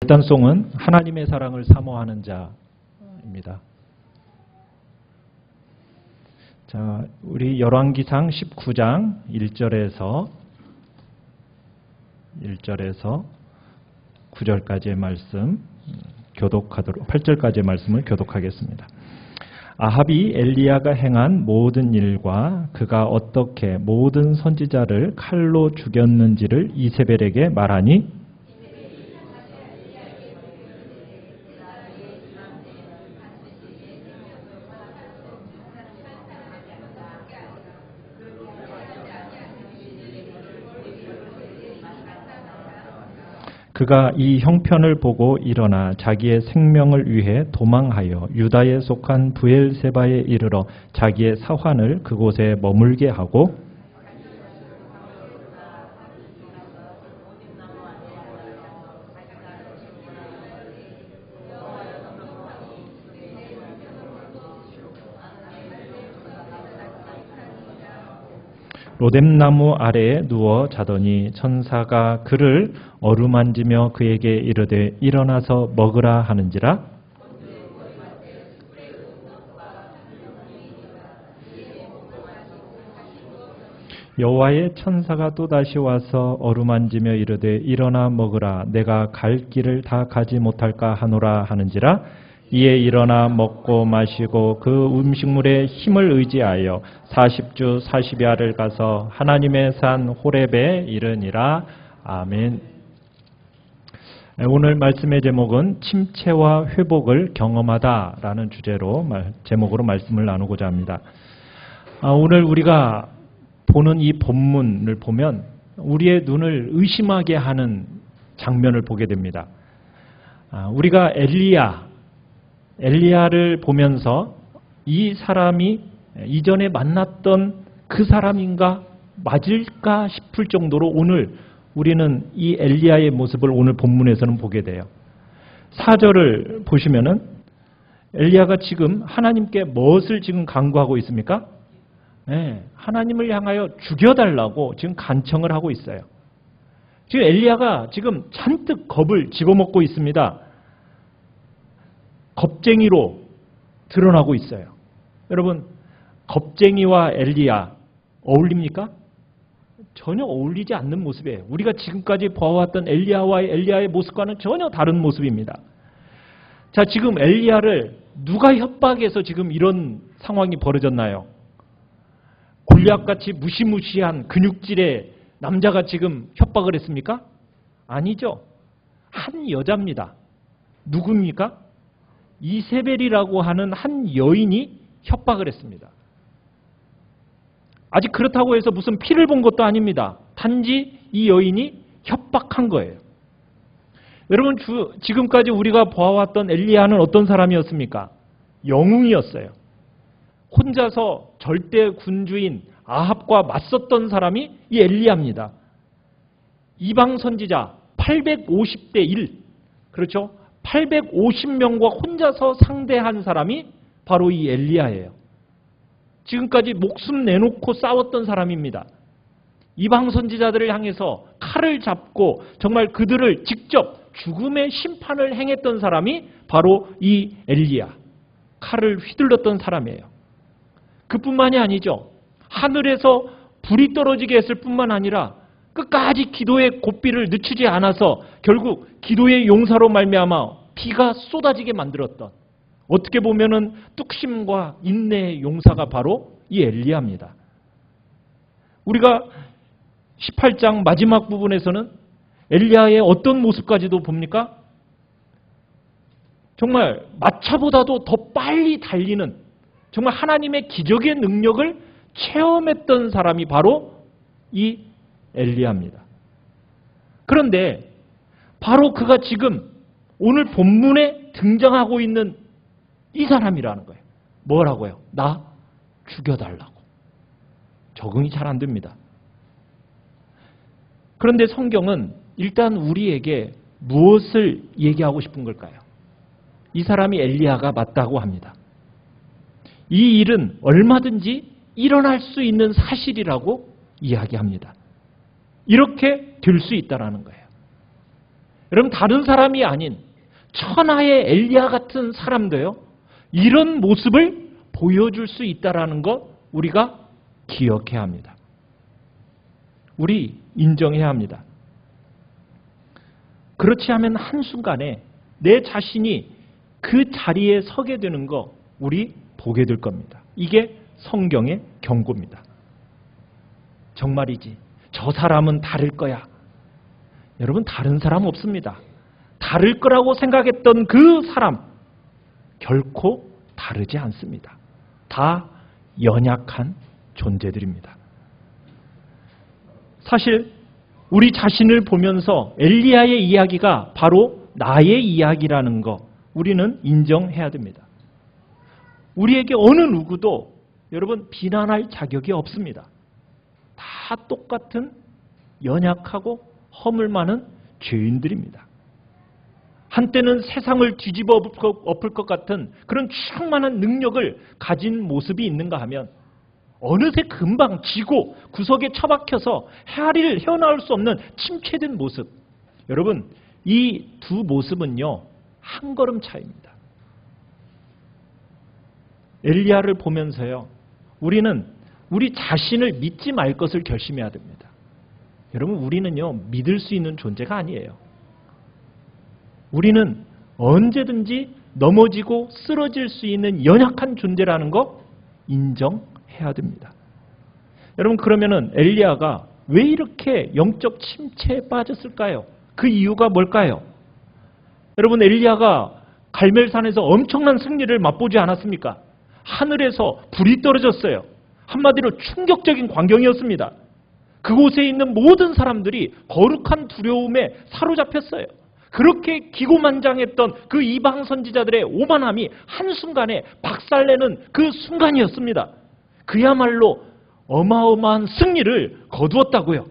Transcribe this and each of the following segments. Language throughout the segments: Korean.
결단송은 하나님의 사랑을 사모하는 자입니다. 자, 우리 열왕기상 19장 1절에서 9절까지의 말씀 교독하도록 8절까지의 말씀을 교독하겠습니다. 아합이 엘리야가 행한 모든 일과 그가 어떻게 모든 선지자를 칼로 죽였는지를 이세벨에게 말하니 그가 이 형편을 보고 일어나 자기의 생명을 위해 도망하여 유다에 속한 브엘세바에 이르러 자기의 사환을 그곳에 머물게 하고 로뎀나무 아래에 누워 자더니 천사가 그를 어루만지며 그에게 이르되 일어나서 먹으라 하는지라. 여호와의 천사가 또다시 와서 어루만지며 이르되 일어나 먹으라 내가 갈 길을 다 가지 못할까 하노라 하는지라. 이에 일어나 먹고 마시고 그 음식물에 힘을 의지하여 40주 40야를 가서 하나님의 산 호렙에 이르니라. 아멘. 오늘 말씀의 제목은 침체와 회복을 경험하다라는 주제로 제목으로 말씀을 나누고자 합니다. 오늘 우리가 보는 이 본문을 보면 우리의 눈을 의심하게 하는 장면을 보게 됩니다. 우리가 엘리야를 보면서 이 사람이 이전에 만났던 그 사람인가 맞을까 싶을 정도로 오늘 우리는 이 엘리야의 모습을 오늘 본문에서는 보게 돼요. 4절을 보시면은 엘리야가 지금 하나님께 무엇을 지금 간구하고 있습니까? 네, 하나님을 향하여 죽여달라고 지금 간청을 하고 있어요. 지금 엘리야가 지금 잔뜩 겁을 집어먹고 있습니다. 겁쟁이로 드러나고 있어요. 여러분, 겁쟁이와 엘리야 어울립니까? 전혀 어울리지 않는 모습이에요. 우리가 지금까지 보아왔던 엘리야의 모습과는 전혀 다른 모습입니다. 자, 지금 엘리야를 누가 협박해서 지금 이런 상황이 벌어졌나요? 골리앗같이 무시무시한 근육질의 남자가 지금 협박을 했습니까? 아니죠. 한 여자입니다. 누굽니까? 이세벨이라고 하는 한 여인이 협박을 했습니다. 아직 그렇다고 해서 무슨 피를 본 것도 아닙니다. 단지 이 여인이 협박한 거예요. 여러분, 지금까지 우리가 보아왔던 엘리야는 어떤 사람이었습니까? 영웅이었어요. 혼자서 절대 군주인 아합과 맞섰던 사람이 이 엘리야입니다. 이방 선지자 850대 1, 그렇죠? 850명과 혼자서 상대한 사람이 바로 이 엘리야예요. 지금까지 목숨 내놓고 싸웠던 사람입니다. 이방 선지자들을 향해서 칼을 잡고 정말 그들을 직접 죽음의 심판을 행했던 사람이 바로 이 엘리야. 칼을 휘둘렀던 사람이에요. 그뿐만이 아니죠. 하늘에서 불이 떨어지게 했을 뿐만 아니라 끝까지 기도의 고삐를 늦추지 않아서 결국 기도의 용사로 말미암아 피가 쏟아지게 만들었던, 어떻게 보면은 뚝심과 인내의 용사가 바로 이 엘리야입니다. 우리가 18장 마지막 부분에서는 엘리야의 어떤 모습까지도 봅니까? 정말 마차보다도 더 빨리 달리는, 정말 하나님의 기적의 능력을 체험했던 사람이 바로 이 엘리야입니다. 그런데 바로 그가 지금 오늘 본문에 등장하고 있는 이 사람이라는 거예요. 뭐라고요? 나 죽여달라고. 적응이 잘 안 됩니다. 그런데 성경은 일단 우리에게 무엇을 얘기하고 싶은 걸까요? 이 사람이 엘리야가 맞다고 합니다. 이 일은 얼마든지 일어날 수 있는 사실이라고 이야기합니다. 이렇게 될 수 있다는 거예요. 여러분 다른 사람이 아닌 천하의 엘리야 같은 사람도요. 이런 모습을 보여줄 수 있다라는 것 우리가 기억해야 합니다. 우리 인정해야 합니다. 그렇지 않으면 한순간에 내 자신이 그 자리에 서게 되는 거 우리 보게 될 겁니다. 이게 성경의 경고입니다. 정말이지. 저 사람은 다를 거야. 여러분 다른 사람 없습니다. 다를 거라고 생각했던 그 사람 결코 다르지 않습니다. 다 연약한 존재들입니다. 사실 우리 자신을 보면서 엘리야의 이야기가 바로 나의 이야기라는 거 우리는 인정해야 됩니다. 우리에게 어느 누구도 여러분 비난할 자격이 없습니다. 다 똑같은 연약하고 허물 많은 죄인들입니다. 한때는 세상을 뒤집어 엎을 것 같은 그런 충만한 능력을 가진 모습이 있는가 하면 어느새 금방 지고 구석에 처박혀서 헤아나올 수 없는 침체된 모습. 여러분 이 두 모습은요 한 걸음 차이입니다. 엘리야를 보면서요 우리는 우리 자신을 믿지 말 것을 결심해야 됩니다. 여러분 우리는요 믿을 수 있는 존재가 아니에요. 우리는 언제든지 넘어지고 쓰러질 수 있는 연약한 존재라는 거 인정해야 됩니다. 여러분 그러면은 엘리야가 왜 이렇게 영적 침체에 빠졌을까요? 그 이유가 뭘까요? 여러분 엘리야가 갈멜산에서 엄청난 승리를 맛보지 않았습니까? 하늘에서 불이 떨어졌어요. 한마디로 충격적인 광경이었습니다. 그곳에 있는 모든 사람들이 거룩한 두려움에 사로잡혔어요. 그렇게 기고만장했던 그 이방 선지자들의 오만함이 한순간에 박살내는 그 순간이었습니다. 그야말로 어마어마한 승리를 거두었다고요.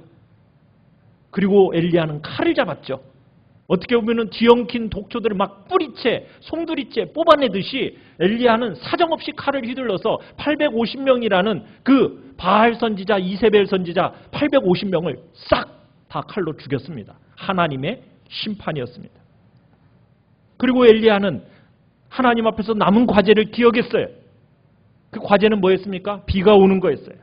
그리고 엘리야는 칼을 잡았죠. 어떻게 보면 뒤엉킨 독초들을 막 뿌리채, 송두리째 뽑아내듯이 엘리야는 사정없이 칼을 휘둘러서 850명이라는 그 바알 선지자, 이세벨 선지자 850명을 싹 다 칼로 죽였습니다. 하나님의 심판이었습니다. 그리고 엘리야는 하나님 앞에서 남은 과제를 기억했어요. 그 과제는 뭐였습니까? 비가 오는 거였어요.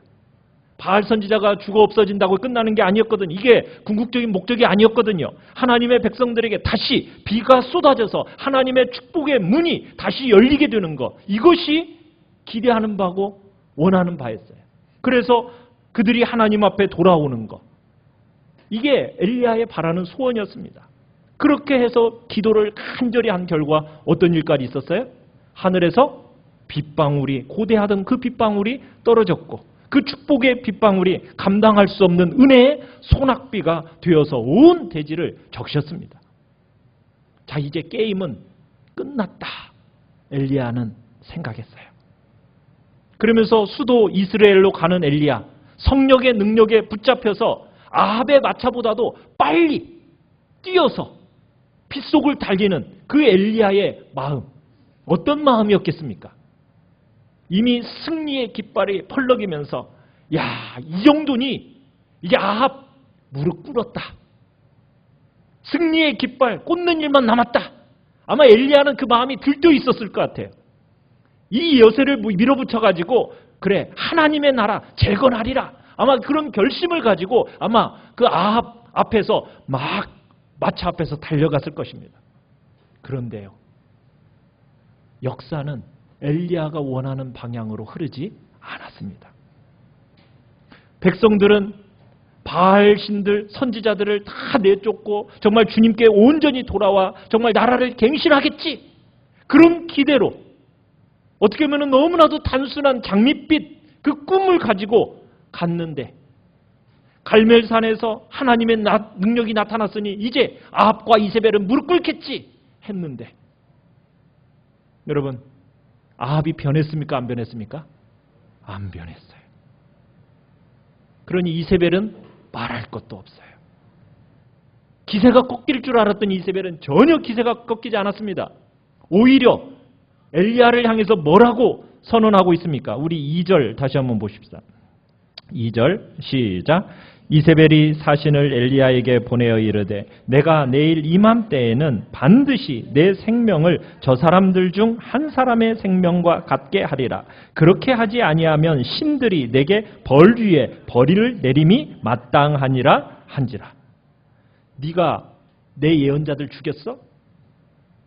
바알 선지자가 죽어 없어진다고 끝나는 게 아니었거든요. 이게 궁극적인 목적이 아니었거든요. 하나님의 백성들에게 다시 비가 쏟아져서 하나님의 축복의 문이 다시 열리게 되는 것. 이것이 기대하는 바고 원하는 바였어요. 그래서 그들이 하나님 앞에 돌아오는 것. 이게 엘리야의 바라는 소원이었습니다. 그렇게 해서 기도를 간절히 한 결과 어떤 일까지 있었어요? 하늘에서 빗방울이, 고대하던 그 빗방울이 떨어졌고 그 축복의 빗방울이 감당할 수 없는 은혜의 소낙비가 되어서 온 대지를 적셨습니다. 자, 이제 게임은 끝났다. 엘리야는 생각했어요. 그러면서 수도 이스라엘로 가는 엘리야, 성령의 능력에 붙잡혀서 아합의 마차보다도 빨리 뛰어서 빗속을 달리는 그 엘리야의 마음, 어떤 마음이었겠습니까? 이미 승리의 깃발이 펄럭이면서 야, 이 정도니 이게 아합 무릎 꿇었다. 승리의 깃발 꽂는 일만 남았다. 아마 엘리야는 그 마음이 들떠 있었을 것 같아요. 이 여세를 밀어붙여가지고 그래 하나님의 나라 재건하리라. 아마 그런 결심을 가지고 아마 그 아합 앞에서 막 마차 앞에서 달려갔을 것입니다. 그런데요. 역사는 엘리야가 원하는 방향으로 흐르지 않았습니다. 백성들은 바알 신들, 선지자들을 다 내쫓고 정말 주님께 온전히 돌아와 정말 나라를 갱신하겠지. 그런 기대로 어떻게 보면 너무나도 단순한 장밋빛 그 꿈을 가지고 갔는데 갈멜산에서 하나님의 능력이 나타났으니 이제 아합과 이세벨은 무릎 꿇겠지 했는데 여러분 아합이 변했습니까? 안 변했습니까? 안 변했어요. 그러니 이세벨은 말할 것도 없어요. 기세가 꺾일 줄 알았던 이세벨은 전혀 기세가 꺾이지 않았습니다. 오히려 엘리야를 향해서 뭐라고 선언하고 있습니까? 우리 2절 다시 한번 보십시다. 2절 시작. 이세벨이 사신을 엘리야에게 보내어 이르되 내가 내일 이맘때에는 반드시 내 생명을 저 사람들 중 한 사람의 생명과 같게 하리라. 그렇게 하지 아니하면 신들이 내게 벌 위에 벌을 내림이 마땅하니라 한지라. 네가 내 예언자들 죽였어?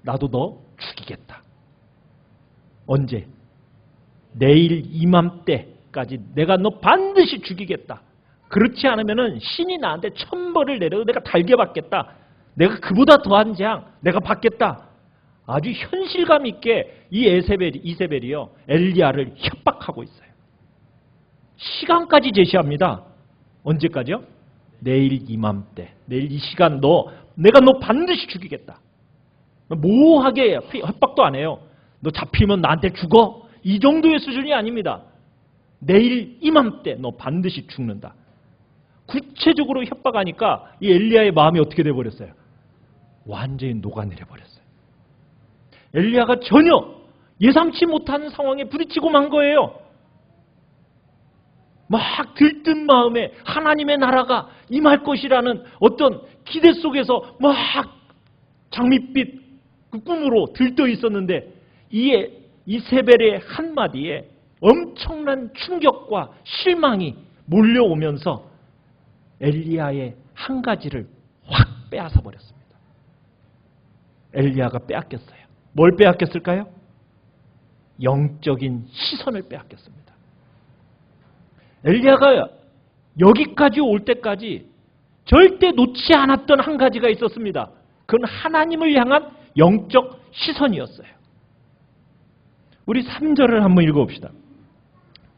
나도 너 죽이겠다. 언제? 내일 이맘때까지 내가 너 반드시 죽이겠다. 그렇지 않으면 신이 나한테 천벌을 내려도 내가 달게 받겠다. 내가 그보다 더한 재앙 내가 받겠다. 아주 현실감 있게 이 이세벨이요 엘리야를 협박하고 있어요. 시간까지 제시합니다. 언제까지요? 내일 이맘때, 내일 이 시간 내가 너 반드시 죽이겠다. 모호하게 협박도 안 해요. 너 잡히면 나한테 죽어. 이 정도의 수준이 아닙니다. 내일 이맘때 너 반드시 죽는다. 구체적으로 협박하니까 이 엘리야의 마음이 어떻게 돼버렸어요? 완전히 녹아내려 버렸어요. 엘리야가 전혀 예상치 못한 상황에 부딪히고 만 거예요. 막 들뜬 마음에 하나님의 나라가 임할 것이라는 어떤 기대 속에서 막 장밋빛 그 꿈으로 들떠 있었는데 이 이세벨의 한마디에 엄청난 충격과 실망이 몰려오면서 엘리야의 한 가지를 확 빼앗아 버렸습니다. 엘리야가 빼앗겼어요. 뭘 빼앗겼을까요? 영적인 시선을 빼앗겼습니다. 엘리야가 여기까지 올 때까지 절대 놓지 않았던 한 가지가 있었습니다. 그건 하나님을 향한 영적 시선이었어요. 우리 3절을 한번 읽어봅시다.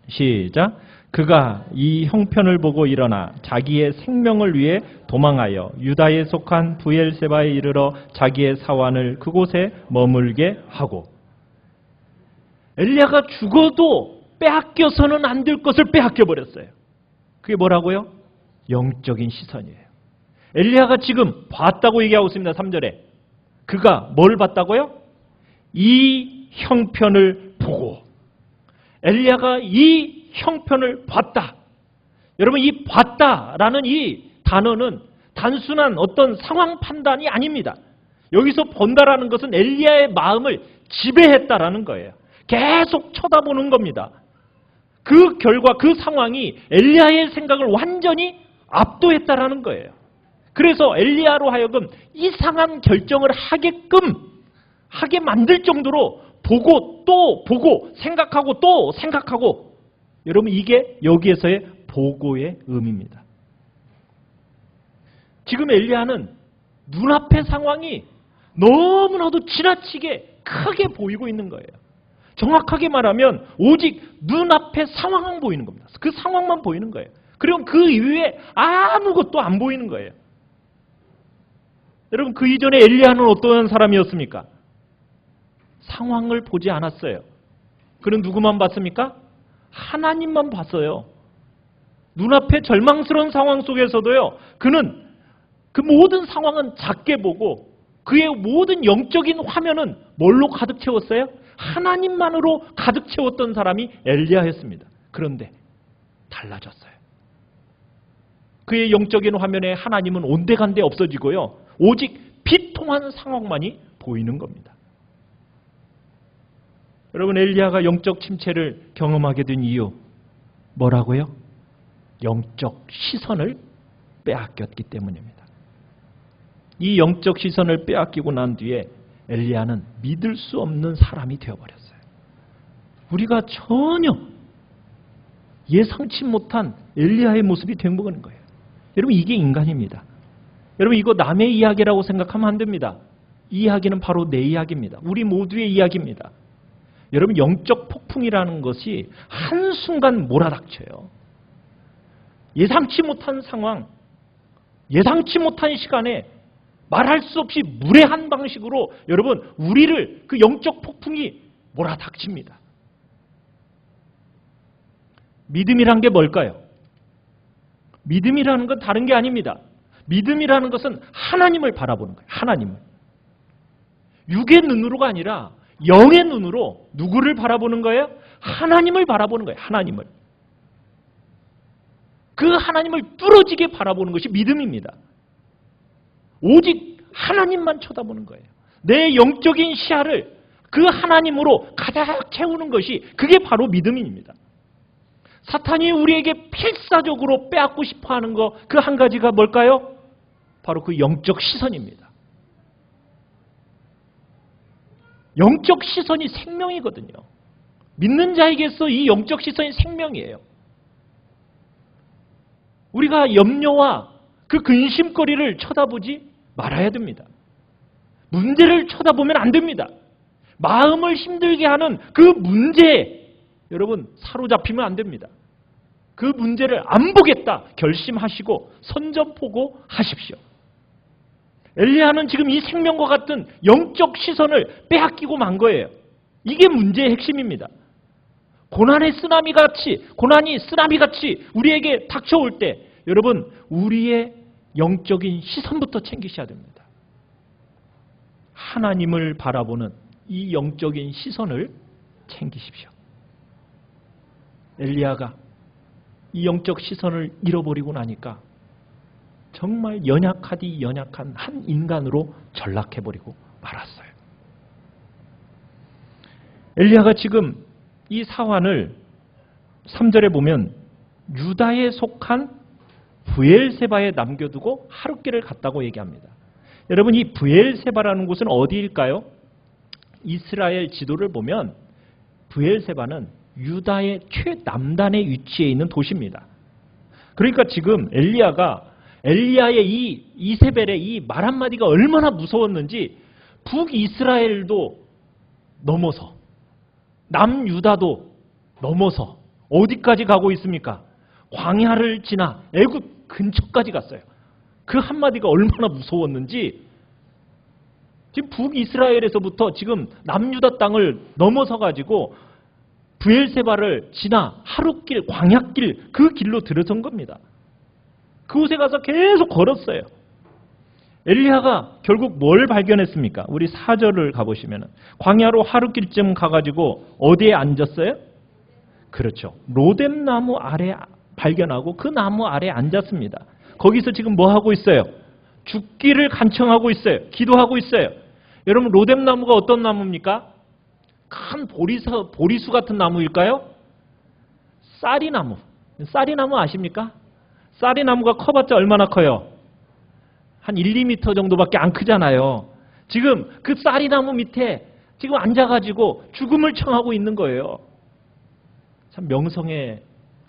시작. 그가 이 형편을 보고 일어나 자기의 생명을 위해 도망하여 유다에 속한 브엘세바에 이르러 자기의 사환을 그곳에 머물게 하고. 엘리야가 죽어도 빼앗겨서는 안 될 것을 빼앗겨 버렸어요. 그게 뭐라고요? 영적인 시선이에요. 엘리야가 지금 봤다고 얘기하고 있습니다. 3절에. 그가 뭘 봤다고요? 이 형편을 보고. 엘리야가 이 형편을 봤다. 여러분, 이 봤다라는 이 단어는 단순한 어떤 상황 판단이 아닙니다. 여기서 본다라는 것은 엘리야의 마음을 지배했다라는 거예요. 계속 쳐다보는 겁니다. 그 결과 그 상황이 엘리야의 생각을 완전히 압도했다라는 거예요. 그래서 엘리야로 하여금 이상한 결정을 하게 만들 정도로 보고 또 보고 생각하고 또 생각하고. 여러분, 이게 여기에서의 보고의 의미입니다. 지금 엘리야는 눈앞의 상황이 너무나도 지나치게 크게 보이고 있는 거예요. 정확하게 말하면 오직 눈앞의 상황만 보이는 겁니다. 그 상황만 보이는 거예요. 그리고 그 이후에 아무것도 안 보이는 거예요. 여러분, 그 이전에 엘리야는 어떤 사람이었습니까? 상황을 보지 않았어요. 그는 누구만 봤습니까? 하나님만 봤어요. 눈앞의 절망스러운 상황 속에서도요, 그는 그 모든 상황은 작게 보고 그의 모든 영적인 화면은 뭘로 가득 채웠어요? 하나님만으로 가득 채웠던 사람이 엘리야였습니다. 그런데 달라졌어요. 그의 영적인 화면에 하나님은 온데간데 없어지고요, 오직 비통한 상황만이 보이는 겁니다. 여러분, 엘리야가 영적 침체를 경험하게 된 이유 뭐라고요? 영적 시선을 빼앗겼기 때문입니다. 이 영적 시선을 빼앗기고 난 뒤에 엘리야는 믿을 수 없는 사람이 되어버렸어요. 우리가 전혀 예상치 못한 엘리야의 모습이 된 거예요. 여러분, 이게 인간입니다. 여러분, 이거 남의 이야기라고 생각하면 안 됩니다. 이 이야기는 바로 내 이야기입니다. 우리 모두의 이야기입니다. 여러분, 영적 폭풍이라는 것이 한순간 몰아닥쳐요. 예상치 못한 상황, 예상치 못한 시간에 말할 수 없이 무례한 방식으로 여러분, 우리를 그 영적 폭풍이 몰아닥칩니다. 믿음이란 게 뭘까요? 믿음이라는 건 다른 게 아닙니다. 믿음이라는 것은 하나님을 바라보는 거예요. 하나님을. 육의 눈으로가 아니라 영의 눈으로 누구를 바라보는 거예요? 하나님을 바라보는 거예요. 하나님을. 그 하나님을 뚫어지게 바라보는 것이 믿음입니다. 오직 하나님만 쳐다보는 거예요. 내 영적인 시야를 그 하나님으로 가득 채우는 것이 그게 바로 믿음입니다. 사탄이 우리에게 필사적으로 빼앗고 싶어하는 거 그 한 가지가 뭘까요? 바로 그 영적 시선입니다. 영적 시선이 생명이거든요. 믿는 자에게서 이 영적 시선이 생명이에요. 우리가 염려와 그 근심거리를 쳐다보지 말아야 됩니다. 문제를 쳐다보면 안 됩니다. 마음을 힘들게 하는 그 문제에 여러분 사로잡히면 안 됩니다. 그 문제를 안 보겠다 결심하시고 선전포고하십시오. 엘리야는 지금 이 생명과 같은 영적 시선을 빼앗기고 만 거예요. 이게 문제의 핵심입니다. 고난이 쓰나미같이 우리에게 닥쳐올 때 여러분 우리의 영적인 시선부터 챙기셔야 됩니다. 하나님을 바라보는 이 영적인 시선을 챙기십시오. 엘리야가 이 영적 시선을 잃어버리고 나니까 정말 연약하디 연약한 한 인간으로 전락해버리고 말았어요. 엘리야가 지금 이 사환을 3절에 보면 유다에 속한 브엘세바에 남겨두고 하룻길을 갔다고 얘기합니다. 여러분 이 브엘세바라는 곳은 어디일까요? 이스라엘 지도를 보면 브엘세바는 유다의 최남단에 위치해 있는 도시입니다. 그러니까 지금 엘리야의 이 이세벨의 이 말 한마디가 얼마나 무서웠는지 북이스라엘도 넘어서 남유다도 넘어서 어디까지 가고 있습니까? 광야를 지나 애굽 근처까지 갔어요. 그 한마디가 얼마나 무서웠는지 지금 북이스라엘에서부터 지금 남유다 땅을 넘어서 가지고 브엘세바를 지나 하룻길, 광야길 그 길로 들어선 겁니다. 그곳에 가서 계속 걸었어요. 엘리야가 결국 뭘 발견했습니까? 우리 4절을 가보시면 광야로 하룻길쯤 가가지고 어디에 앉았어요? 그렇죠. 로뎀나무 아래 발견하고 그 나무 아래 앉았습니다. 거기서 지금 뭐 하고 있어요? 죽기를 간청하고 있어요. 기도하고 있어요. 여러분 로뎀나무가 어떤 나무입니까? 큰 보리수 같은 나무일까요? 쌀이나무. 쌀이나무 아십니까? 쌀이나무가 커봤자 얼마나 커요? 한 1, 2m 정도밖에 안 크잖아요. 지금 그 쌀이나무 밑에 지금 앉아가지고 죽음을 청하고 있는 거예요. 참 명성에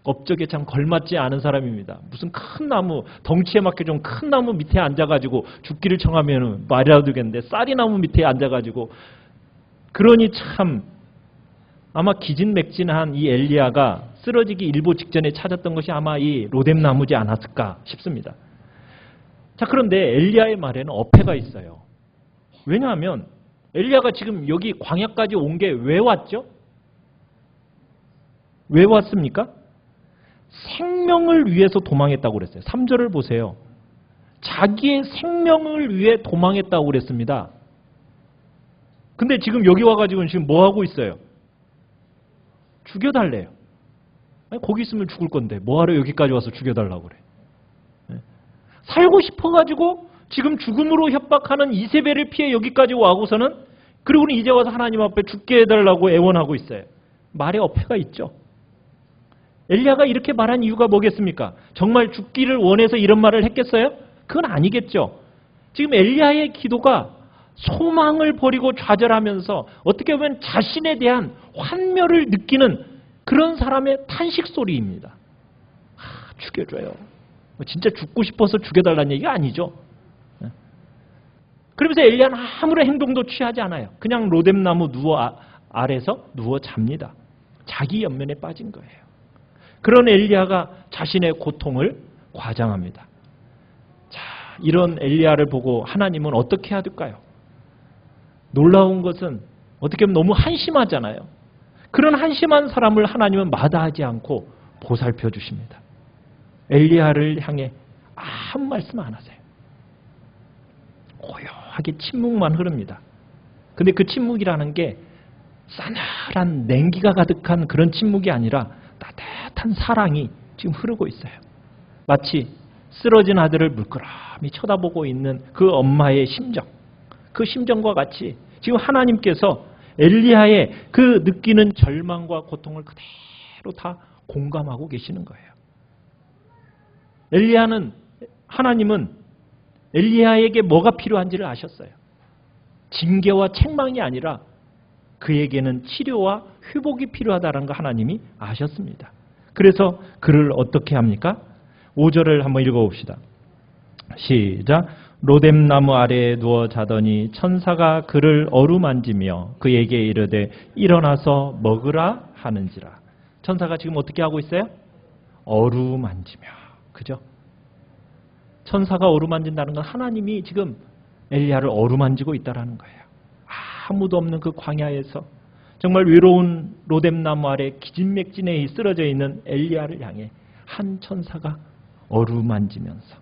업적에 참 걸맞지 않은 사람입니다. 무슨 큰 나무, 덩치에 맞게 좀 큰 나무 밑에 앉아가지고 죽기를 청하면 말이라도 되겠는데 쌀이나무 밑에 앉아가지고 그러니 참 아마 기진맥진한 이 엘리야가 쓰러지기 일보 직전에 찾았던 것이 아마 이 로뎀나무지 않았을까 싶습니다. 자, 그런데 엘리야의 말에는 어폐가 있어요. 왜냐하면 엘리야가 지금 여기 광야까지 온 게 왜 왔죠? 왜 왔습니까? 생명을 위해서 도망했다고 그랬어요. 3절을 보세요. 자기의 생명을 위해 도망했다고 그랬습니다. 근데 지금 여기 와가지고 지금 뭐 하고 있어요? 죽여달래요. 아니, 거기 있으면 죽을 건데 뭐하러 여기까지 와서 죽여달라고 그래. 살고 싶어가지고 지금 죽음으로 협박하는 이세벨을 피해 여기까지 와고서는 그리고는 이제 와서 하나님 앞에 죽게 해달라고 애원하고 있어요. 말에 어폐가 있죠. 엘리야가 이렇게 말한 이유가 뭐겠습니까? 정말 죽기를 원해서 이런 말을 했겠어요? 그건 아니겠죠. 지금 엘리야의 기도가 소망을 버리고 좌절하면서 어떻게 보면 자신에 대한 환멸을 느끼는 그런 사람의 탄식 소리입니다. 죽여줘요. 진짜 죽고 싶어서 죽여달라는 얘기가 아니죠. 그러면서 엘리야는 아무런 행동도 취하지 않아요. 그냥 로뎀나무 아래서 누워 잡니다. 자기 연면에 빠진 거예요. 그런 엘리야가 자신의 고통을 과장합니다. 자, 이런 엘리야를 보고 하나님은 어떻게 해야 될까요? 놀라운 것은 어떻게 보면 너무 한심하잖아요. 그런 한심한 사람을 하나님은 마다하지 않고 보살펴 주십니다. 엘리야를 향해 아무 말씀 안 하세요. 고요하게 침묵만 흐릅니다. 근데 그 침묵이라는 게 싸늘한 냉기가 가득한 그런 침묵이 아니라 따뜻한 사랑이 지금 흐르고 있어요. 마치 쓰러진 아들을 물끄러미 쳐다보고 있는 그 엄마의 심정, 그 심정과 같이 지금 하나님께서 엘리야의 그 느끼는 절망과 고통을 그대로 다 공감하고 계시는 거예요. 하나님은 엘리야에게 뭐가 필요한지를 아셨어요. 징계와 책망이 아니라 그에게는 치료와 회복이 필요하다는 거 하나님이 아셨습니다. 그래서 그를 어떻게 합니까? 5절을 한번 읽어봅시다. 시작. 로뎀나무 아래에 누워 자더니 천사가 그를 어루만지며 그에게 이르되 일어나서 먹으라 하는지라. 천사가 지금 어떻게 하고 있어요? 어루만지며. 그죠? 천사가 어루만진다는 건 하나님이 지금 엘리야를 어루만지고 있다는 거예요. 아무도 없는 그 광야에서 정말 외로운 로뎀나무 아래 기진맥진에 쓰러져 있는 엘리야를 향해 한 천사가 어루만지면서,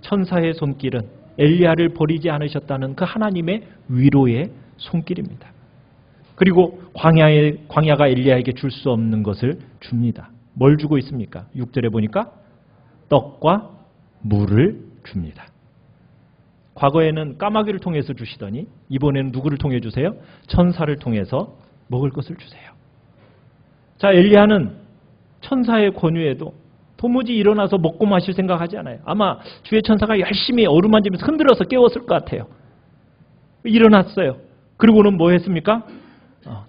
천사의 손길은 엘리야를 버리지 않으셨다는 그 하나님의 위로의 손길입니다. 그리고 광야가 엘리야에게 줄 수 없는 것을 줍니다. 뭘 주고 있습니까? 6절에 보니까 떡과 물을 줍니다. 과거에는 까마귀를 통해서 주시더니 이번에는 누구를 통해 주세요? 천사를 통해서 먹을 것을 주세요. 자, 엘리야는 천사의 권유에도 도무지 일어나서 먹고 마실 생각하지 않아요. 아마 주의 천사가 열심히 어루만지면서 흔들어서 깨웠을 것 같아요. 일어났어요. 그리고는 뭐 했습니까?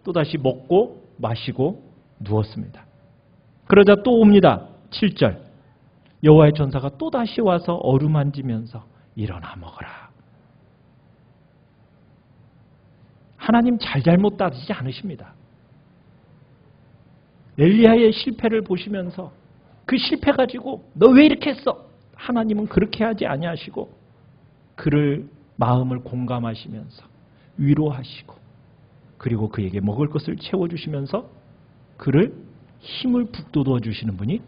또다시 먹고 마시고 누웠습니다. 그러자 또 옵니다. 7절. 여호와의 천사가 또다시 와서 어루만지면서 일어나 먹어라. 하나님 잘잘못 따지지 않으십니다. 엘리야의 실패를 보시면서 그 실패 가지고 너 왜 이렇게 했어? 하나님은 그렇게 하지 아니하시고 그를 마음을 공감하시면서 위로하시고 그리고 그에게 먹을 것을 채워주시면서 그를 힘을 북돋워 주시는 분이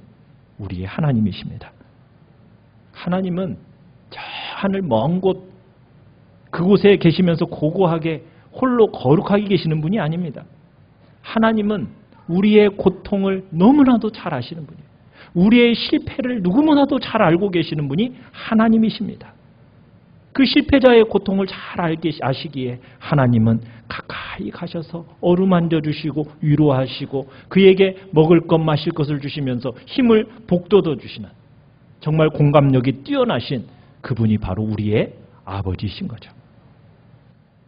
우리의 하나님이십니다. 하나님은 저 하늘 먼 곳 그곳에 계시면서 고고하게 홀로 거룩하게 계시는 분이 아닙니다. 하나님은 우리의 고통을 너무나도 잘 아시는 분이에요. 우리의 실패를 누구보다도 잘 알고 계시는 분이 하나님이십니다. 그 실패자의 고통을 잘 아시기에 하나님은 가까이 가셔서 어루만져 주시고 위로하시고 그에게 먹을 것 마실 것을 주시면서 힘을 북돋워 주시는 정말 공감력이 뛰어나신 그분이 바로 우리의 아버지이신 거죠.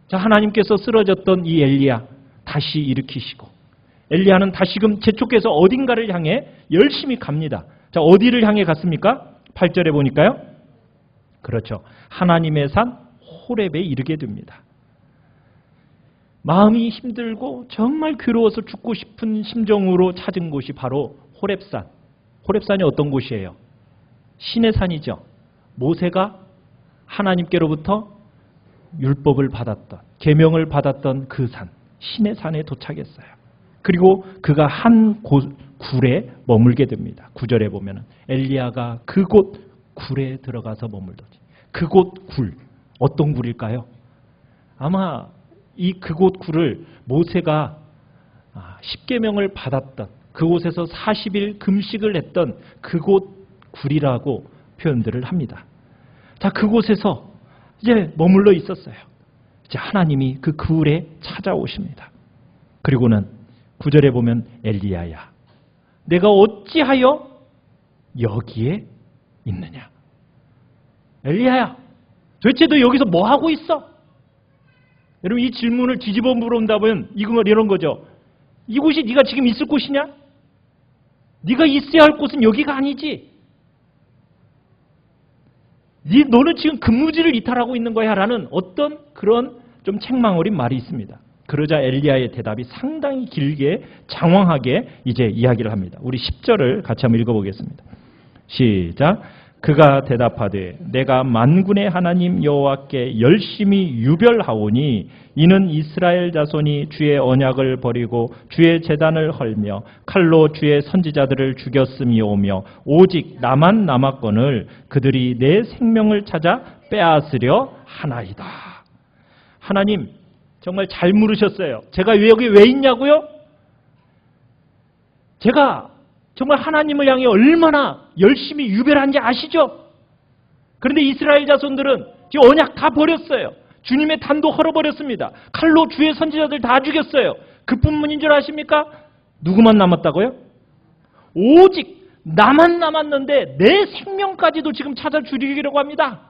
자, 하나님께서 쓰러졌던 이 엘리야 다시 일으키시고 엘리야는 다시금 재촉해서 어딘가를 향해 열심히 갑니다. 자, 어디를 향해 갔습니까? 8절에 보니까요. 그렇죠. 하나님의 산 호렙에 이르게 됩니다. 마음이 힘들고 정말 괴로워서 죽고 싶은 심정으로 찾은 곳이 바로 호렙산. 호렙산이 어떤 곳이에요? 신의 산이죠. 모세가 하나님께로부터 율법을 받았던, 계명을 받았던 그 산, 신의 산에 도착했어요. 그리고 그가 한 굴에 머물게 됩니다. 9절에 보면 엘리야가 그곳 굴에 들어가서 머물더니 그곳 굴, 어떤 굴일까요? 아마 그곳 굴을 모세가 십계명을 받았던 그곳에서 40일 금식을 했던 그곳 굴이라고 표현들을 합니다. 자, 그곳에서 이제 머물러 있었어요. 이제 하나님이 그 굴에 찾아오십니다. 그리고는 9절에 보면 엘리야야, 내가 어찌하여 여기에 있느냐? 엘리야야, 도대체 너 여기서 뭐 하고 있어? 여러분, 이 질문을 뒤집어 물어본다면 이런 거죠. 이곳이 네가 지금 있을 곳이냐? 네가 있어야 할 곳은 여기가 아니지. 너는 지금 근무지를 이탈하고 있는 거야 라는 어떤 그런 좀 책망 어린 말이 있습니다. 그러자 엘리야의 대답이 상당히 길게 장황하게 이제 이야기를 합니다. 우리 10절을 같이 한번 읽어보겠습니다. 시작. 그가 대답하되 내가 만군의 하나님 여호와께 열심히 유별하오니 이는 이스라엘 자손이 주의 언약을 버리고 주의 제단을 헐며 칼로 주의 선지자들을 죽였음이오며 오직 나만 남았거늘 그들이 내 생명을 찾아 빼앗으려 하나이다. 하나님 정말 잘 물으셨어요. 제가 여기 왜 있냐고요? 제가 정말 하나님을 향해 얼마나 열심히 유별한지 아시죠? 그런데 이스라엘 자손들은 지금 언약 다 버렸어요. 주님의 단도 헐어버렸습니다. 칼로 주의 선지자들 다 죽였어요. 그뿐만인 줄 아십니까? 누구만 남았다고요? 오직 나만 남았는데 내 생명까지도 지금 찾아 죽이려고 합니다.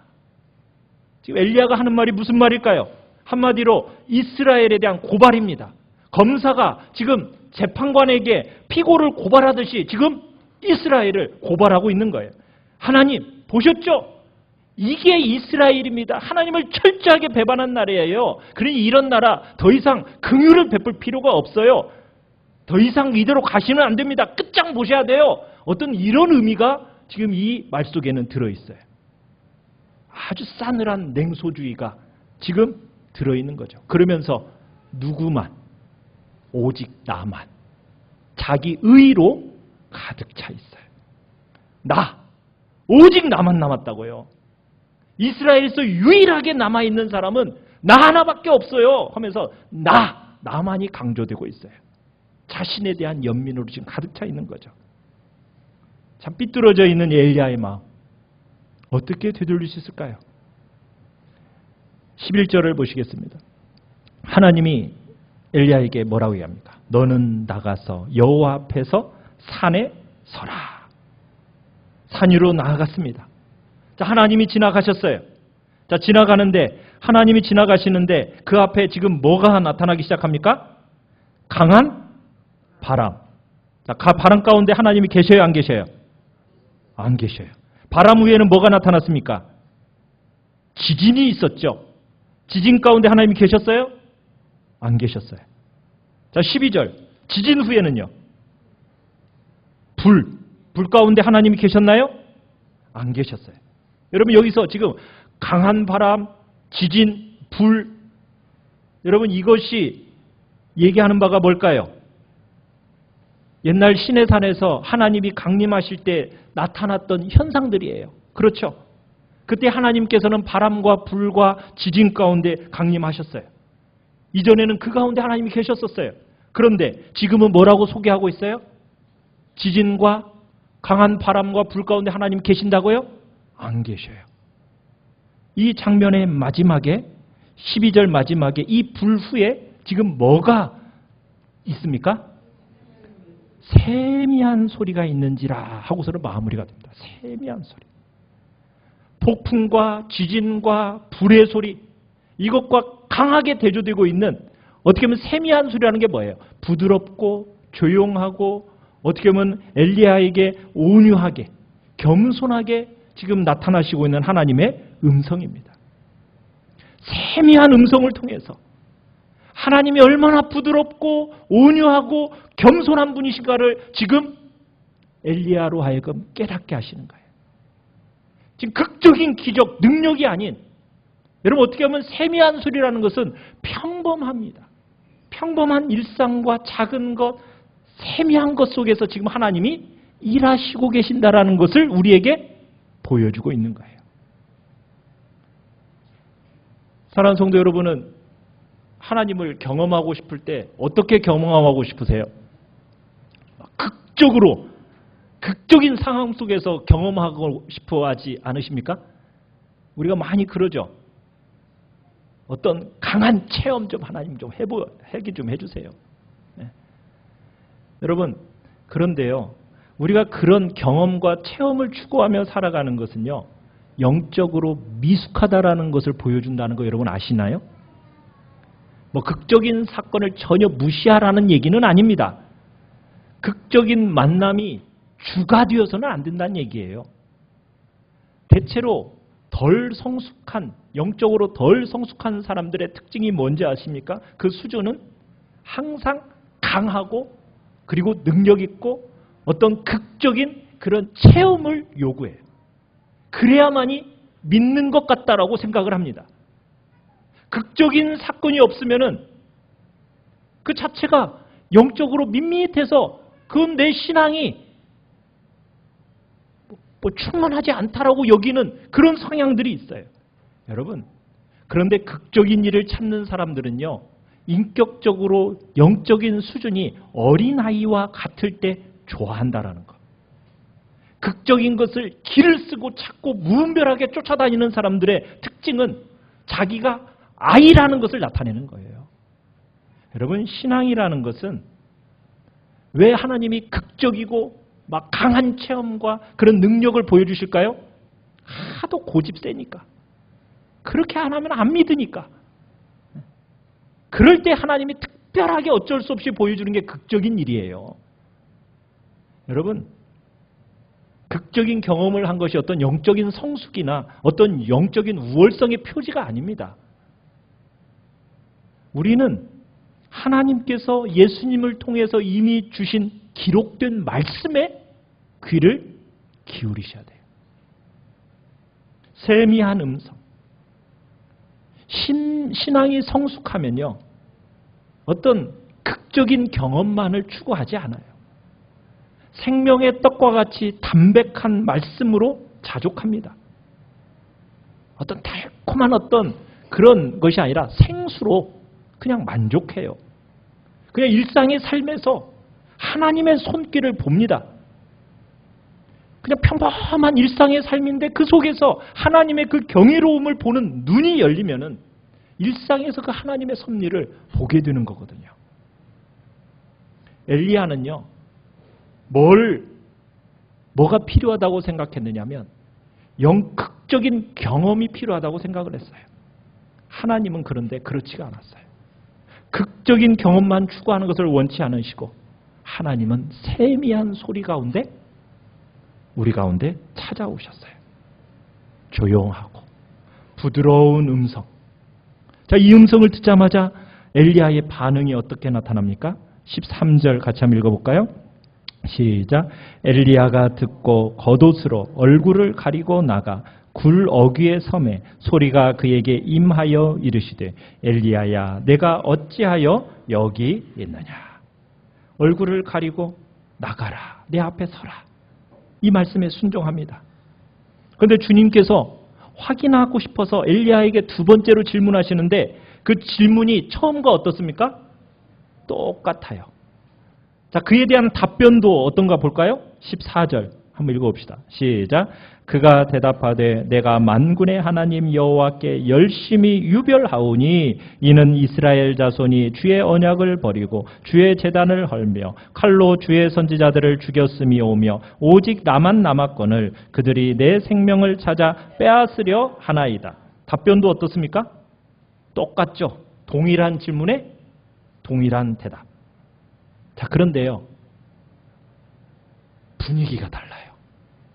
지금 엘리야가 하는 말이 무슨 말일까요? 한마디로 이스라엘에 대한 고발입니다. 검사가 지금 재판관에게 피고를 고발하듯이 지금 이스라엘을 고발하고 있는 거예요. 하나님 보셨죠? 이게 이스라엘입니다. 하나님을 철저하게 배반한 나라예요. 그러니 이런 나라 더 이상 긍휼을 베풀 필요가 없어요. 더 이상 이대로 가시면 안 됩니다. 끝장 보셔야 돼요. 어떤 이런 의미가 지금 이 말 속에는 들어있어요. 아주 싸늘한 냉소주의가 지금 들어있는 거죠. 그러면서 누구만, 오직 나만, 자기 의로 가득 차 있어요. 나, 오직 나만 남았다고요. 이스라엘에서 유일하게 남아있는 사람은 나 하나밖에 없어요 하면서 나만이 강조되고 있어요. 자신에 대한 연민으로 지금 가득 차 있는 거죠. 참 삐뚤어져 있는 엘리야의 마음 어떻게 되돌릴 수 있을까요? 11절을 보시겠습니다. 하나님이 엘리야에게 뭐라고 얘기합니까? 너는 나가서 여호와 앞에서 산에 서라. 산 위로 나아갔습니다. 자, 하나님이 지나가셨어요. 자, 지나가는데 하나님이 지나가시는데 그 앞에 지금 뭐가 나타나기 시작합니까? 강한 바람. 자, 바람 가운데 하나님이 계셔요, 안 계셔요? 안 계셔요. 바람 위에는 뭐가 나타났습니까? 지진이 있었죠. 지진 가운데 하나님이 계셨어요? 안 계셨어요. 자, 12절. 지진 후에는요. 불 가운데 하나님이 계셨나요? 안 계셨어요. 여러분 여기서 지금 강한 바람, 지진, 불, 여러분 이것이 얘기하는 바가 뭘까요? 옛날 시내산에서 하나님이 강림하실 때 나타났던 현상들이에요. 그렇죠? 그때 하나님께서는 바람과 불과 지진 가운데 강림하셨어요. 이전에는 그 가운데 하나님이 계셨었어요. 그런데 지금은 뭐라고 소개하고 있어요? 지진과 강한 바람과 불 가운데 하나님 계신다고요? 안 계셔요. 이 장면의 마지막에 12절 마지막에 이 불 후에 지금 뭐가 있습니까? 세미한 소리가 있는지라 하고서는 마무리가 됩니다. 세미한 소리. 폭풍과 지진과 불의 소리, 이것과 강하게 대조되고 있는 어떻게 보면 세미한 소리라는 게 뭐예요? 부드럽고 조용하고 어떻게 보면 엘리야에게 온유하게 겸손하게 지금 나타나시고 있는 하나님의 음성입니다. 세미한 음성을 통해서 하나님이 얼마나 부드럽고 온유하고 겸손한 분이신가를 지금 엘리야로 하여금 깨닫게 하시는 거예요. 지금 극적인 기적, 능력이 아닌, 여러분 어떻게 보면 세미한 소리라는 것은 평범합니다. 평범한 일상과 작은 것, 세미한 것 속에서 지금 하나님이 일하시고 계신다라는 것을 우리에게 보여주고 있는 거예요. 사랑하는 성도 여러분은 하나님을 경험하고 싶을 때 어떻게 경험하고 싶으세요? 극적인 상황 속에서 경험하고 싶어 하지 않으십니까? 우리가 많이 그러죠. 어떤 강한 체험 좀 하나님 좀 해기 좀 해주세요. 네. 여러분, 그런데요. 우리가 그런 경험과 체험을 추구하며 살아가는 것은요. 영적으로 미숙하다라는 것을 보여준다는 거 여러분 아시나요? 뭐 극적인 사건을 전혀 무시하라는 얘기는 아닙니다. 극적인 만남이 주가 되어서는 안 된다는 얘기예요. 대체로 덜 성숙한, 영적으로 덜 성숙한 사람들의 특징이 뭔지 아십니까? 그 수준은 항상 강하고 그리고 능력 있고 어떤 극적인 그런 체험을 요구해요. 그래야만이 믿는 것 같다라고 생각을 합니다. 극적인 사건이 없으면은 그 자체가 영적으로 밋밋해서 그건 내 신앙이 충만하지 않다라고 여기는 그런 성향들이 있어요. 여러분, 그런데 극적인 일을 찾는 사람들은요, 인격적으로 영적인 수준이 어린아이와 같을 때 좋아한다라는 거. 극적인 것을 길을 쓰고 찾고 무분별하게 쫓아다니는 사람들의 특징은 자기가 I라는 것을 나타내는 거예요. 여러분, 신앙이라는 것은 왜 하나님이 극적이고 막 강한 체험과 그런 능력을 보여주실까요? 하도 고집 세니까. 그렇게 안 하면 안 믿으니까. 그럴 때 하나님이 특별하게 어쩔 수 없이 보여주는 게 극적인 일이에요. 여러분, 극적인 경험을 한 것이 어떤 영적인 성숙이나 어떤 영적인 우월성의 표지가 아닙니다. 우리는 하나님께서 예수님을 통해서 이미 주신 기록된 말씀에 귀를 기울이셔야 돼요. 세미한 음성. 신앙이 성숙하면요, 어떤 극적인 경험만을 추구하지 않아요. 생명의 떡과 같이 담백한 말씀으로 자족합니다. 어떤 달콤한 어떤 그런 것이 아니라 생수로 그냥 만족해요. 그냥 일상의 삶에서 하나님의 손길을 봅니다. 그냥 평범한 일상의 삶인데 그 속에서 하나님의 그 경이로움을 보는 눈이 열리면은 일상에서 그 하나님의 섭리를 보게 되는 거거든요. 엘리야는요, 뭐가 필요하다고 생각했느냐면 영극적인 경험이 필요하다고 생각을 했어요. 하나님은 그런데 그렇지가 않았어요. 극적인 경험만 추구하는 것을 원치 않으시고 하나님은 세미한 소리 가운데 우리 가운데 찾아오셨어요. 조용하고 부드러운 음성. 자, 이 음성을 듣자마자 엘리야의 반응이 어떻게 나타납니까? 13절 같이 한번 읽어볼까요? 시작. 엘리야가 듣고 겉옷으로 얼굴을 가리고 나가 굴 어귀에 섬에 소리가 그에게 임하여 이르시되 엘리야야 내가 어찌하여 여기 있느냐. 얼굴을 가리고 나가라. 내 앞에 서라. 이 말씀에 순종합니다. 그런데 주님께서 확인하고 싶어서 엘리야에게 두 번째로 질문하시는데 그 질문이 처음과 어떻습니까? 똑같아요. 자, 그에 대한 답변도 어떤가 볼까요? 14절 한번 읽어봅시다. 시작. 그가 대답하되 내가 만군의 하나님 여호와께 열심히 유별하오니 이는 이스라엘 자손이 주의 언약을 버리고 주의 제단을 헐며 칼로 주의 선지자들을 죽였음이오며 오직 나만 남았거늘 그들이 내 생명을 찾아 빼앗으려 하나이다. 답변도 어떻습니까? 똑같죠. 동일한 질문에 동일한 대답. 자, 그런데요, 분위기가 달라요.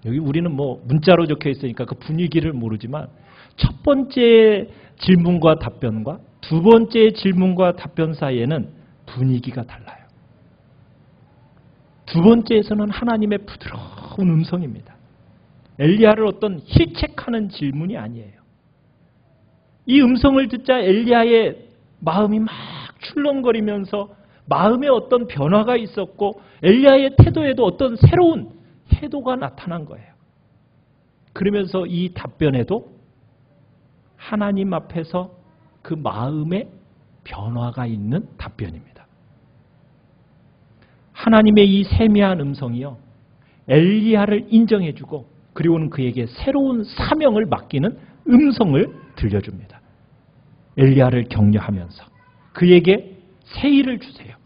여기 우리는 뭐 문자로 적혀 있으니까 그 분위기를 모르지만 첫 번째 질문과 답변과 두 번째 질문과 답변 사이에는 분위기가 달라요. 두 번째에서는 하나님의 부드러운 음성입니다. 엘리야를 어떤 힐책하는 질문이 아니에요. 이 음성을 듣자 엘리야의 마음이 막 출렁거리면서 마음에 어떤 변화가 있었고 엘리야의 태도에도 어떤 새로운 태도가 나타난 거예요. 그러면서 이 답변에도 하나님 앞에서 그 마음의 변화가 있는 답변입니다. 하나님의 이 세미한 음성이요, 엘리야를 인정해주고 그리고는 그에게 새로운 사명을 맡기는 음성을 들려줍니다. 엘리야를 격려하면서 그에게 새 일을 주세요.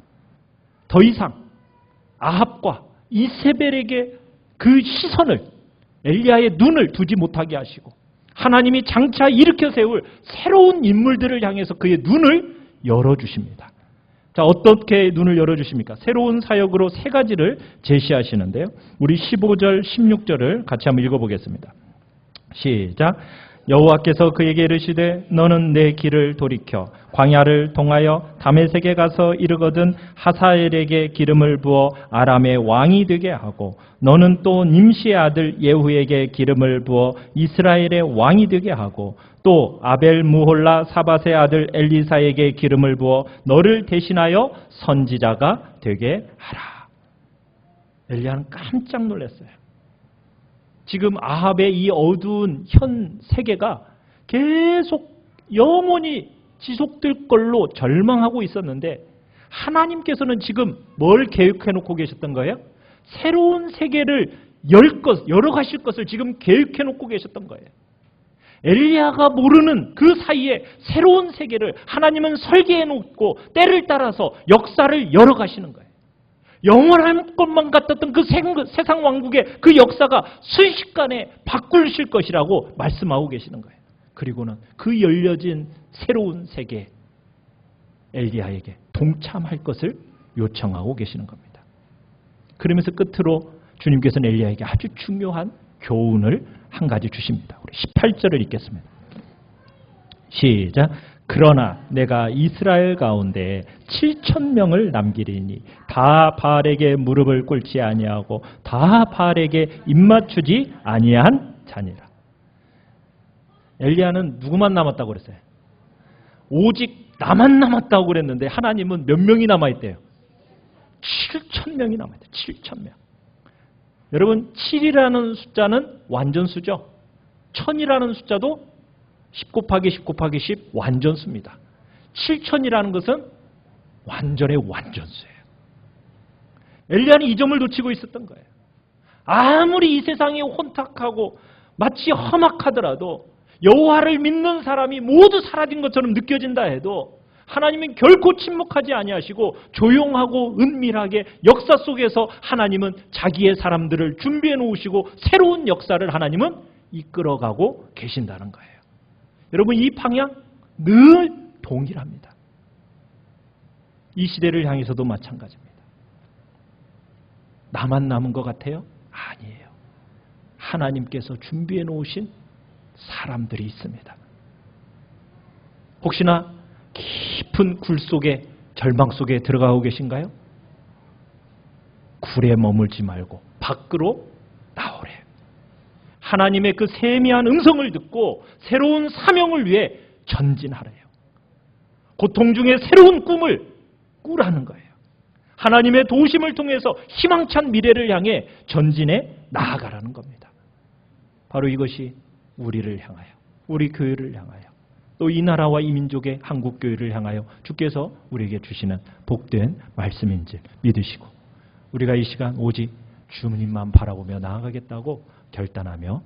더 이상 아합과 이세벨에게 그 시선을, 엘리야의 눈을 두지 못하게 하시고 하나님이 장차 일으켜 세울 새로운 인물들을 향해서 그의 눈을 열어주십니다. 자, 어떻게 눈을 열어주십니까? 새로운 사역으로 세 가지를 제시하시는데요. 우리 15절, 16절을 같이 한번 읽어보겠습니다. 시작. 여호와께서 그에게 이르시되 너는 내 길을 돌이켜 광야를 통하여 다메섹에 가서 이르거든 하사엘에게 기름을 부어 아람의 왕이 되게 하고 너는 또 님시의 아들 예후에게 기름을 부어 이스라엘의 왕이 되게 하고 또 아벨 무홀라 사밧의 아들 엘리사에게 기름을 부어 너를 대신하여 선지자가 되게 하라. 엘리야는 깜짝 놀랐어요. 지금 아합의 이 어두운 현 세계가 계속 영원히 지속될 걸로 절망하고 있었는데 하나님께서는 지금 뭘 계획해 놓고 계셨던 거예요? 새로운 세계를 열어가실 것을 지금 계획해 놓고 계셨던 거예요. 엘리야가 모르는 그 사이에 새로운 세계를 하나님은 설계해 놓고 때를 따라서 역사를 열어가시는 거예요. 영원한 것만 같았던 그 세상 왕국의 그 역사가 순식간에 바꾸실 것이라고 말씀하고 계시는 거예요. 그리고는 그 열려진 새로운 세계에 엘리야에게 동참할 것을 요청하고 계시는 겁니다. 그러면서 끝으로 주님께서는 엘리야에게 아주 중요한 교훈을 한 가지 주십니다. 우리 18절을 읽겠습니다. 시작. 그러나 내가 이스라엘 가운데 7,000명을 남기리니 다 바알에게 무릎을 꿇지 아니하고 다 바알에게 입맞추지 아니한 자니라. 엘리야는 누구만 남았다고 그랬어요? 오직 나만 남았다고 그랬는데 하나님은 몇 명이 남아있대요? 7,000명이 남아있대요. 7,000명. 여러분 7이라는 숫자는 완전수죠. 1000이라는 숫자도 10 곱하기 10 곱하기 10 완전수입니다. 7000이라는 것은 완전의 완전수예요. 엘리야는 이 점을 놓치고 있었던 거예요. 아무리 이 세상이 혼탁하고 마치 험악하더라도 여호와를 믿는 사람이 모두 사라진 것처럼 느껴진다 해도 하나님은 결코 침묵하지 아니하시고 조용하고 은밀하게 역사 속에서 하나님은 자기의 사람들을 준비해 놓으시고 새로운 역사를 하나님은 이끌어가고 계신다는 거예요. 여러분 이 방향 늘 동일합니다. 이 시대를 향해서도 마찬가지입니다. 나만 남은 것 같아요? 아니에요. 하나님께서 준비해 놓으신 사람들이 있습니다. 혹시나 깊은 굴 속에 절망 속에 들어가고 계신가요? 굴에 머물지 말고 밖으로 나오래요. 하나님의 그 세미한 음성을 듣고 새로운 사명을 위해 전진하래요. 고통 중에 새로운 꿈을 꾸라는 거예요. 하나님의 도우심을 통해서 희망찬 미래를 향해 전진해 나아가라는 겁니다. 바로 이것이 우리를 향하여, 우리 교회를 향하여, 또 이 나라와 이 민족의 한국교회를 향하여 주께서 우리에게 주시는 복된 말씀인 줄 믿으시고 우리가 이 시간 오직 주님만 바라보며 나아가겠다고 결단하며